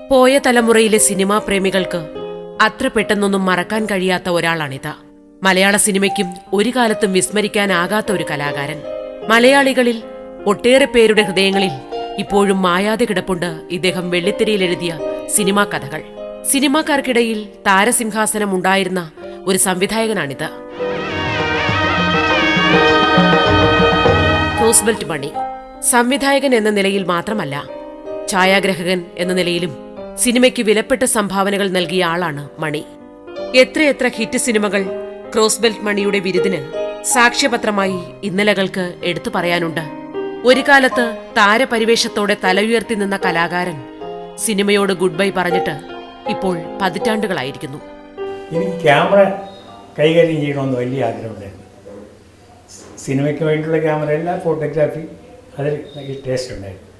പോയ തലമുറയിലെ സിനിമാ പ്രേമികൾക്ക് അത്ര പെട്ടെന്നൊന്നും മറക്കാൻ കഴിയാത്ത ഒരാളാണിത്. മലയാള സിനിമയ്ക്കും ഒരു കാലത്തും വിസ്മരിക്കാനാകാത്ത ഒരു കലാകാരൻ. മലയാളികളിൽ ഒട്ടേറെ പേരുടെ ഹൃദയങ്ങളിൽ ഇപ്പോഴും മായാതെ കിടപ്പുണ്ട് ഇദ്ദേഹം വെള്ളിത്തിരയിൽ എഴുതിയ സിനിമാ കഥകൾ. സിനിമാക്കാർക്കിടയിൽ താരസിംഹാസനം ഉണ്ടായിരുന്ന ഒരു സംവിധായകനാണിത്. ക്രോസ്ബെൽറ്റ് മണി സംവിധായകൻ എന്ന നിലയിൽ മാത്രമല്ല, ഛായാഗ്രഹകൻ എന്ന നിലയിലും സിനിമയ്ക്ക് വിലപ്പെട്ട സംഭാവനകൾ നൽകിയ ആളാണ് മണി. എത്രയെത്ര ഹിറ്റ് സിനിമകൾ ക്രോസ്ബെൽറ്റ് മണിയുടെ വിരുദിന് സാക്ഷ്യപത്രമായി ഇന്നലകൾക്ക് എടുത്തു പറയാനുണ്ട്. ഒരു കാലത്ത് താരപരിവേഷത്തോടെ തലയുയർത്തി നിന്ന കലാകാരൻ സിനിമയോട് ഗുഡ് ബൈ പറഞ്ഞിട്ട് ഇപ്പോൾ പതിറ്റാണ്ടുകളായിരിക്കുന്നു. എനിക്ക് ക്യാമറ കൈകാര്യം ചെയ്യണമെന്ന് വലിയ ആഗ്രഹമുണ്ടായിരുന്നു. സിനിമയ്ക്ക് വേണ്ടിയുള്ള ക്യാമറയല്ല, ഫോട്ടോഗ്രാഫി, അതിൽ ടേസ്റ്റ് ഉണ്ടായിരുന്നു.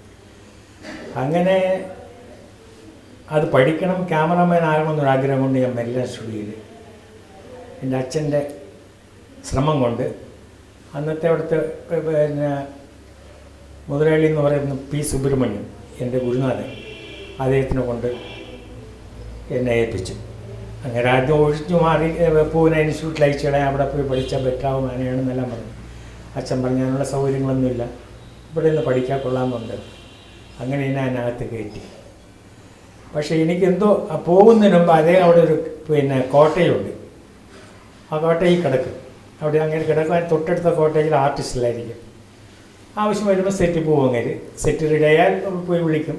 അങ്ങനെ അത് പഠിക്കണം, ക്യാമറമാൻ ആകണമെന്നൊരു ആഗ്രഹം കൊണ്ട് ഞാൻ മെല്ലാം സ്റ്റുഡിയോയിൽ എൻ്റെ അച്ഛൻ്റെ ശ്രമം കൊണ്ട് അന്നത്തെ അവിടുത്തെ പിന്നെ മുതലാളി എന്ന് പറയുന്ന പി സുബ്രഹ്മണ്യം, എൻ്റെ ഗുരുനാഥൻ, അദ്ദേഹത്തിനെ കൊണ്ട് എന്നെ ഏൽപ്പിച്ചു. അങ്ങനെ ആദ്യം ഒഴിച്ചു മാറി പൂനെ ഇൻസ്റ്റിറ്റ്യൂട്ടിൽ അയച്ചിടെ അവിടെ പോയി പഠിച്ചാൽ ബെറ്ററാവും, അങ്ങനെയാണെന്നെല്ലാം പറഞ്ഞു. അച്ഛൻ പറഞ്ഞു അതിനുള്ള സൗകര്യങ്ങളൊന്നുമില്ല, ഇവിടെ നിന്ന് പഠിക്കാൻ കൊള്ളാമെന്നുണ്ട്. അങ്ങനെ എന്നെ അതിനകത്ത് കയറ്റി. പക്ഷേ എനിക്കെന്തോ പോകുന്നതിന് മുമ്പ് അതേ അവിടെ ഒരു പിന്നെ കോട്ടയുണ്ട്, ആ കോട്ടയിൽ കിടക്കും. അവിടെ അങ്ങനെ കിടക്കാൻ തൊട്ടടുത്ത കോട്ടയിൽ ആർട്ടിസ്റ്റിലായിരിക്കും. ആവശ്യം വരുമ്പോൾ സെറ്റ് പോകും. അങ്ങനെ സെറ്റ് റെഡിയായാൽ പോയി വിളിക്കും.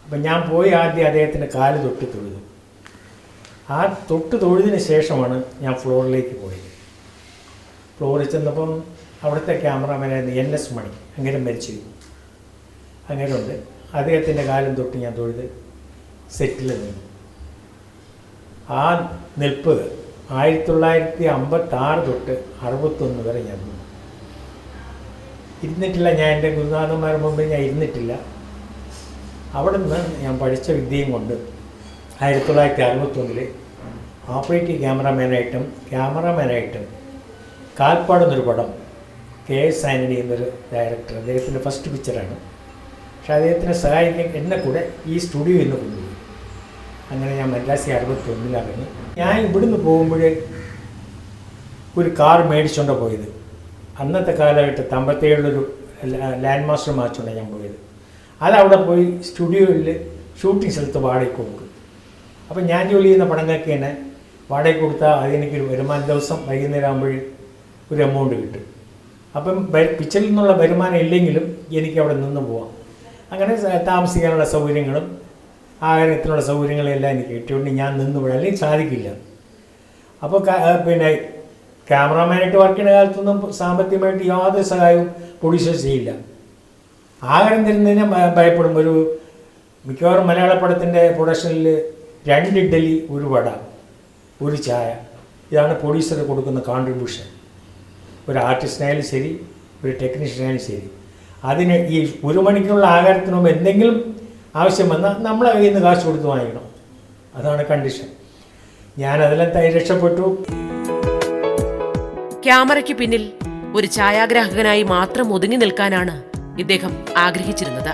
അപ്പം ഞാൻ പോയി ആദ്യം അദ്ദേഹത്തിൻ്റെ കാല് തൊട്ട് തൊഴുതു. ആ തൊട്ട് തൊഴുതിന് ശേഷമാണ് ഞാൻ ഫ്ലോറിലേക്ക് പോയത്. ഫ്ലോറിൽ ചെന്നപ്പം അവിടുത്തെ ക്യാമറമാനായിരുന്നു NS മണി, അങ്ങനെ മരിച്ചു. അങ്ങനെ ഉണ്ട്. അദ്ദേഹത്തിൻ്റെ കാലം തൊട്ട് ഞാൻ തൊഴുത് സെറ്റിൽ നിന്നു. ആ നിൽപ്പ് 1956 തൊട്ട് 61 വരെ ഞാൻ നിന്നു. ഇരുന്നിട്ടില്ല. ഞാൻ എൻ്റെ ഗുരുനാഥന്മാരുടെ മുമ്പ് ഞാൻ ഇരുന്നിട്ടില്ല. അവിടെ നിന്ന് ഞാൻ പഠിച്ച വിദ്യയും കൊണ്ട് 1961 ഓപ്പറേറ്റീവ് ക്യാമറമാനായിട്ടും കാൽപ്പാടുന്നൊരു പടം KS ആൻ്റണി എന്നൊരു ഡയറക്ടർ, അദ്ദേഹത്തിൻ്റെ ഫസ്റ്റ് പിക്ചറാണ്. പക്ഷെ അദ്ദേഹത്തിനെ സഹായിക്കാൻ എന്നെ കൂടെ ഈ സ്റ്റുഡിയോയിൽ നിന്ന് കൊണ്ടുപോയി. അങ്ങനെ ഞാൻ മദ്രാസിൽ 61 ഇറങ്ങി. ഞാൻ ഇവിടുന്ന് പോകുമ്പോൾ ഒരു കാർ മേടിച്ചുകൊണ്ട് പോയത്. അന്നത്തെ കാലമായിട്ട് തമ്പത്തേഴിലൊരു ലാൻഡ് മാസ്റ്റർ മാച്ചുകൊണ്ടാണ് ഞാൻ പോയത്. അതവിടെ പോയി സ്റ്റുഡിയോയിൽ ഷൂട്ടിംഗ് സ്ഥലത്ത് വാടകയ്ക്ക് കൊടുക്കും. അപ്പം ഞാൻ ജോലി ചെയ്യുന്ന പടങ്ങൾക്ക് തന്നെ വാടകയ്ക്ക് കൊടുത്താൽ അതെനിക്കൊരു വരുമാനം ദിവസം വൈകുന്നേരം ആകുമ്പോൾ ഒരു എമൗണ്ട് കിട്ടും. അപ്പം പിക്ചറിൽ നിന്നുള്ള വരുമാനം ഇല്ലെങ്കിലും എനിക്ക് അവിടെ നിന്ന് പോവാം. അങ്ങനെ താമസിക്കാനുള്ള സൗകര്യങ്ങളും ആഹാരത്തിനുള്ള സൗകര്യങ്ങളും എല്ലാം എനിക്ക് കിട്ടിയോണ്ട് ഞാൻ നിന്ന് പോയി, അല്ലെങ്കിൽ സാധിക്കില്ല. അപ്പോൾ പിന്നെ ക്യാമറാമാനായിട്ട് വർക്ക് ചെയ്യുന്ന കാലത്തൊന്നും സാമ്പത്തികമായിട്ട് യാതൊരു സഹായവും പ്രൊഡ്യൂസേഴ്സ് ചെയ്യില്ല. ആഹാരം തരുന്നതിന് ഭയപ്പെടും. ഒരു മിക്കവാറും മലയാള പടത്തിൻ്റെ പ്രൊഡക്ഷനിൽ 2 ഇഡ്ഡലി, 1 വട, 1 ചായ, ഇതാണ് പ്രൊഡ്യൂസർ കൊടുക്കുന്ന കോൺട്രിബ്യൂഷൻ. ഒരു ആർട്ടിസ്റ്റിനായാലും ശരി, ഒരു ടെക്നീഷ്യനായാലും ശരി. അതിന് ഈ 1 മണിക്കുള്ള ആഹാരത്തിന് മുമ്പ് എന്തെങ്കിലും ആവശ്യം വന്നാൽ നമ്മളെ കയ്യിൽ നിന്ന് കാശ് കൊടുത്ത് വാങ്ങിക്കണം. അതാണ് കണ്ടീഷൻ. ഞാനതെല്ലാം രക്ഷപ്പെട്ടു. ക്യാമറയ്ക്ക് പിന്നിൽ ഒരു ഛായാഗ്രാഹകനായി മാത്രം ഒതുങ്ങി നിൽക്കാനാണ് ഇദ്ദേഹം ആഗ്രഹിച്ചിരുന്നത്.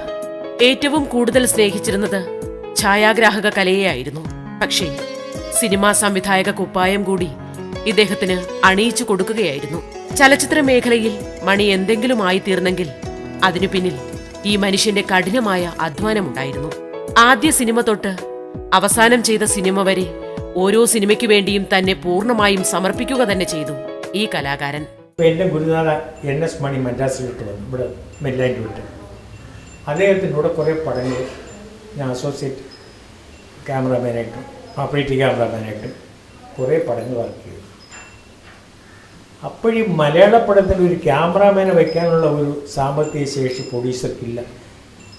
ഏറ്റവും കൂടുതൽ സ്നേഹിച്ചിരുന്നത് ഛായാഗ്രാഹക കലയെയായിരുന്നു. പക്ഷേ സിനിമാ സംവിധായക കുപ്പായം കൂടി ഇദ്ദേഹത്തിന് അണിയിച്ചു കൊടുക്കുകയായിരുന്നു. ചലച്ചിത്ര മേഖലയിൽ മണി എന്തെങ്കിലും ആയിത്തീർന്നെങ്കിൽ അതിനു പിന്നിൽ ഈ മനുഷ്യന്റെ കഠിനമായ അധ്വാനമുണ്ടായിരുന്നു. ആദ്യ സിനിമ തൊട്ട് അവസാനം ചെയ്ത സിനിമ വരെ ഓരോ സിനിമയ്ക്കു വേണ്ടിയും തന്നെ പൂർണ്ണമായും സമർപ്പിക്കുക തന്നെ ചെയ്തു ഈ കലാകാരൻ. എൻ്റെ ഗുരുനാഥ NS മണി മദ്രാസിലോട്ട് വന്നു, ഇവിടെ മെല്ലാൻഡ് വിട്ട്. അദ്ദേഹത്തിനൂടെ കുറേ പടങ്ങൾ ഞാൻ അസോസിയേറ്റ് ക്യാമറാമാനായിട്ടും ഓപ്പറേറ്റീവ് ക്യാമറാമാനായിട്ടും കുറേ പടങ്ങൾ വർക്ക് ചെയ്തു. അപ്പോഴീ മലയാള പടത്തിൽ ഒരു ക്യാമറാമാനെ വയ്ക്കാനുള്ള ഒരു സാമ്പത്തിക ശേഷി പ്രൊഡ്യൂസർക്കില്ല.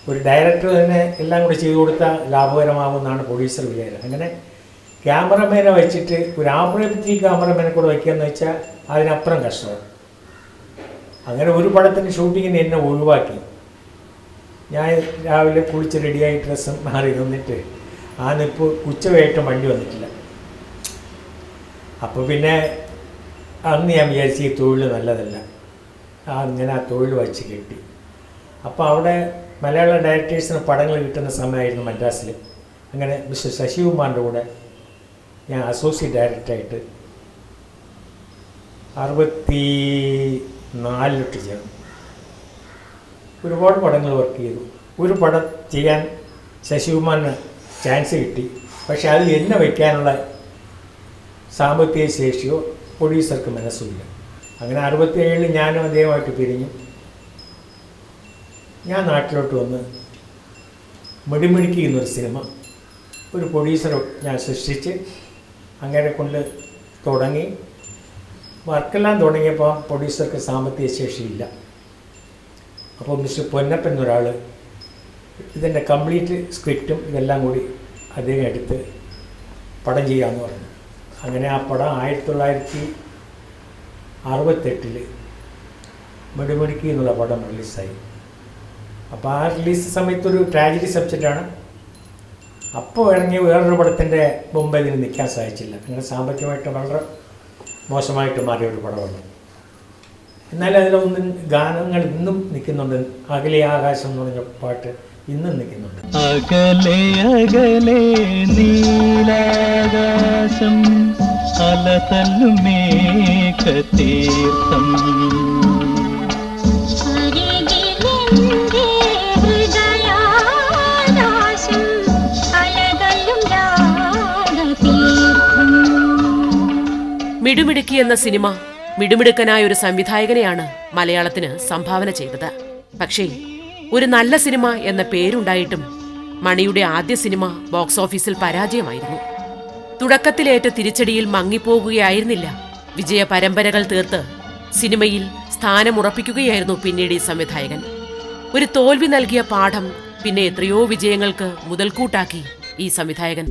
ഒരു ഡയറക്ടർ തന്നെ എല്ലാം കൂടി ചെയ്തു കൊടുത്താൽ ലാഭകരമാകുമെന്നാണ് പ്രൊഡ്യൂസർ വിചാരം. അങ്ങനെ ക്യാമറമാനെ വെച്ചിട്ട് ഒരു ഓപ്പറേറ്റീവ് ക്യാമറമാനെ കൂടെ വയ്ക്കുകയെന്ന് വെച്ചാൽ അതിനപ്പുറം കഷ്ടമാണ്. അങ്ങനെ ഒരു പടത്തിൻ്റെ ഷൂട്ടിങ്ങിന് എന്നെ ഒഴിവാക്കി. ഞാൻ രാവിലെ കുളിച്ച് റെഡിയായി ഡ്രസ്സ് മാറി നിന്നിട്ട് ആ നിപ്പ് ഉച്ചവയായിട്ടും വണ്ടി വന്നിട്ടില്ല. അപ്പോൾ പിന്നെ അന്ന് ഞാൻ വിചാരിച്ചു ഈ തൊഴിൽ നല്ലതല്ല. അങ്ങനെ ആ തൊഴിൽ വച്ച് കെട്ടി. അപ്പോൾ അവിടെ മലയാള ഡയറക്ടേഴ്സിന് പടങ്ങൾ കിട്ടുന്ന സമയമായിരുന്നു മദ്രാസിൽ. അങ്ങനെ മിസ്റ്റർ ശശികുമാറിൻ്റെ കൂടെ ഞാൻ അസോസിയേറ്റ് ഡയറക്ടറായിട്ട് 64 ചേർന്നു. ഒരുപാട് പടങ്ങൾ വർക്ക് ചെയ്തു. ഒരു പടം ചെയ്യാൻ ശശികുമാറിന് ചാൻസ് കിട്ടി. പക്ഷെ അത് എന്നെ വയ്ക്കാനുള്ള സാമ്പത്തിക ശേഷിയോ പ്രൊഡ്യൂസർക്ക് മനസ്സുമില്ല. അങ്ങനെ 67 ഞാനും അദ്ദേഹമായിട്ട് പിരിഞ്ഞു. ഞാൻ നാട്ടിലോട്ട് വന്ന് മിടിമിടുക്കി എന്നൊരു സിനിമ ഒരു പ്രൊഡ്യൂസർ ഞാൻ സൃഷ്ടിച്ച് അങ്ങനെ കൊണ്ട് തുടങ്ങി. വർക്കെല്ലാം തുടങ്ങിയപ്പോൾ പ്രൊഡ്യൂസർക്ക് സാമ്പത്തിക ശേഷിയില്ല. അപ്പോൾ മിസ്റ്റർ പൊന്നപ്പൻ എന്നൊരാൾ ഇതിൻ്റെ കംപ്ലീറ്റ് സ്ക്രിപ്റ്റും ഇതെല്ലാം കൂടി അദ്ദേഹം എടുത്ത് പടം ചെയ്യാമെന്ന് പറഞ്ഞു. അങ്ങനെ ആ പടം 1968 മിടിമിടുക്കി എന്നുള്ള പടം റിലീസായി. അപ്പോൾ ആ റിലീസ് സമയത്തൊരു ട്രാജഡി സബ്ജക്റ്റാണ്. അപ്പോൾ ഇറങ്ങിയ വേറൊരു പടത്തിൻ്റെ മുമ്പ് ഇതിന് നിൽക്കാൻ സാധിച്ചില്ല. അങ്ങനെ സാമ്പത്തികമായിട്ട് വളരെ മോശമായിട്ട് മാറിയ ഒരു പടമാണ്. എന്നാലും അതിലൊന്നും ഗാനങ്ങൾ ഇന്നും നിൽക്കുന്നുണ്ട്. അകലെ ആകാശം എന്ന് പറഞ്ഞ പാട്ട് ഇന്നും നിൽക്കുന്നുണ്ട്. അകലെ അകലെ നീലാകാശം അലതല്ലും മേഘതീർത്ഥം മിടുമിടുക്കി എന്ന സിനിമ മിടുമിടുക്കനായ ഒരു സംവിധായകനെയാണ് മലയാളത്തിന് സംഭാവന ചെയ്തത്. പക്ഷേ ഒരു നല്ല സിനിമ എന്ന പേരുണ്ടായിട്ടും മണിയുടെ ആദ്യ സിനിമ ബോക്സ് ഓഫീസിൽ പരാജയമായിരുന്നു. തുടക്കത്തിലേറ്റ തിരിച്ചടിയിൽ മങ്ങിപ്പോകുകയായിരുന്നില്ല. വിജയ പരമ്പരകൾ തീർത്ത് സിനിമയിൽ സ്ഥാനമുറപ്പിക്കുകയായിരുന്നു പിന്നീട് ഈ സംവിധായകൻ. ഒരു തോൽവി നൽകിയ പാഠം പിന്നെ എത്രയോ വിജയങ്ങൾക്ക് മുതൽക്കൂട്ടാക്കി ഈ സംവിധായകൻ.